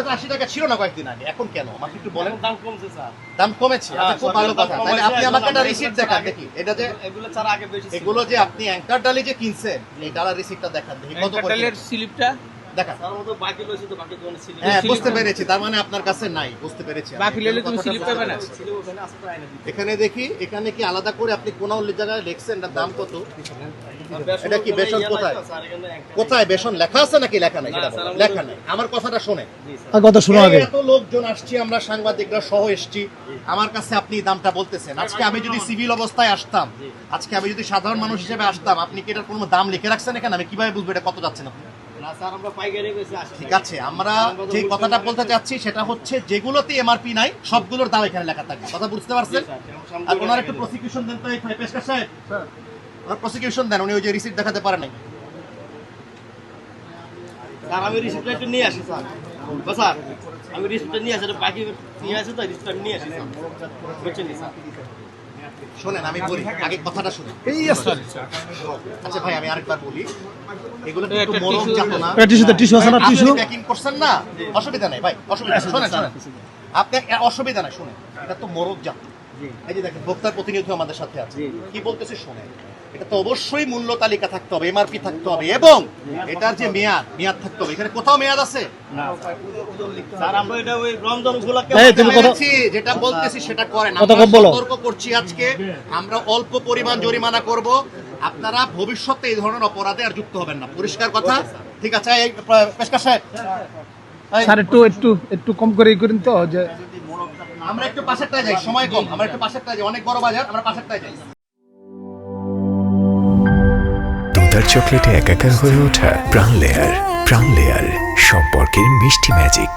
ওটা তো 80 টাকা ছিল না কয়েকদিন আগে, এখন কেন আমাকে একটু বলেন। দাম কমছে স্যার। দাম কমেছে, আচ্ছা খুব ভালো কথা। তাহলে আপনি আমাকে একটা রিসিট দেখান দেখি, এটা যে এগুলো ছাড়া আগে বেশি ছিল। এগুলো যে আপনি অ্যাঙ্কার ডালি যে কিনছেন এই ডালার রিসিটটা দেখান দেখি কত করে ডালের স্লিপটা দেখান। তার মধ্যে বাকি লইছে তো বাকি দোকানে ছিল। হ্যাঁ বুঝতে পেরেছি, তার মানে আপনার কাছে নাই, বুঝতে পেরেছি আমি। বাকি লইলে তুমি স্লিপ পাবে না। ছিল ওখানে আছে তো আইনা দিতে। এখানে দেখি, এখানে কি আলাদা করে আপনি কোন জায়গায় লিখছেন এটার দাম কত? আর বেসন এটা কি বেসন ইয়া কোথায়? লাগতো স্যার, এখানে একটা- কোথায় বেসন লেখা আছে নাকি লেখা নাই? না, সেটা স্যার, বলেন। আমাদের- লেখা নাই। আমার কথাটা শোনেন। জি স্যার। কথা শোনো আগে। এই এত লোকজন আসছি, আমরা সাংবাদিকরা সহ এসছি, আমার কাছে আপনি দামটা বলতেছেন। আজকে আমি যদি সিভিল অবস্থায় আসতাম, আজকে আমি যদি সাধারণ মানুষ হিসেবে আসতাম, আপনি কি এটার কোনো দাম লিখে রাখছেন এখানে? আমি কিভাবে বুঝবো এটা কত যাচ্ছেন আপনি? না স্যার, আমরা পাইকারি বেশি আসি। ঠিক আছে, আমরা যে কথাটা বলতে চাচ্ছি সেটা হচ্ছে যেগুলোতে এমআরপি নাই সবগুলোর দাম এখানে লেখা থাকবে, কথা বুঝতে পারছেন? আর ওনার একটু প্রসিকিউশন দেন তো, এই পেশকার সাহেব ওনার প্রসিকিউশন দেন, উনি ওই যে রিসিট দেখাতে পারেন নাই। স্যার আমি রিসিপ্টটা একটু নিয়ে আসি স্যার। বা স্যার আমি রিসিপ্টটা নিয়ে আসি, এটা বাকি নিয়ে আসি তো রিসিপ্টটা নিয়ে আসি স্যার। বুঝছেন নি স্যার? শোনেন আমি বলি, আগে কথাটা শুনুন। এই আছে আচ্ছা ভাই আমি আরেকবার বলি, এগুলো এই একটু একটা মরম tissue- যাতো না। টিস্যু আছে না, আপনি টিস্যু প্যাকিং করছেন না, অসুবিধা নাই ভাই, অসুবিধা নেই। শোনেন শোনেন, আপনি অসুবিধা নাই, শুনেন। এটা তো মোরগ জাত, এই যে দেখেন ভোক্তার প্রতিনিধি আমাদের সাথে আছে, কি বলতেছে শোনেন। এটা তো অবশ্যই মূল্য তালিকা থাকতে হবে, এমআরপি থাকতে হবে, এবং এটার যে মেয়াদ থাকতে হবে। এখানে কোথাও মেয়াদ আছে? স্যার আমরা এটা ওই রমজান উপলক্ষে এই, তুমি কথা- বলেছি, যেটা বলতেছি সেটা করেন। কথা আমরা কম বলো। সতর্ক করছি আজকে, আমরা অল্প পরিমাণ জরিমানা করব, আপনারা ভবিষ্যতে এই ধরনের অপরাধে আর যুক্ত হবেন না। পরিষ্কার কথা, ঠিক আছে? এই পেশকার সাহেব, এই, স্যার একটু একটু একটু কম করে ই করেন তো, যে আমরা একটু পাশেরটায় যাই, সময় কম, আমরা একটু পাশেরটায় যাই, অনেক বড় বাজার, আমরা পাশেরটায় যাই। দুধার চকলেটে একাকার হয়ে ওঠা প্রাণ লেয়ার সম্পর্কের মিষ্টি ম্যাজিক।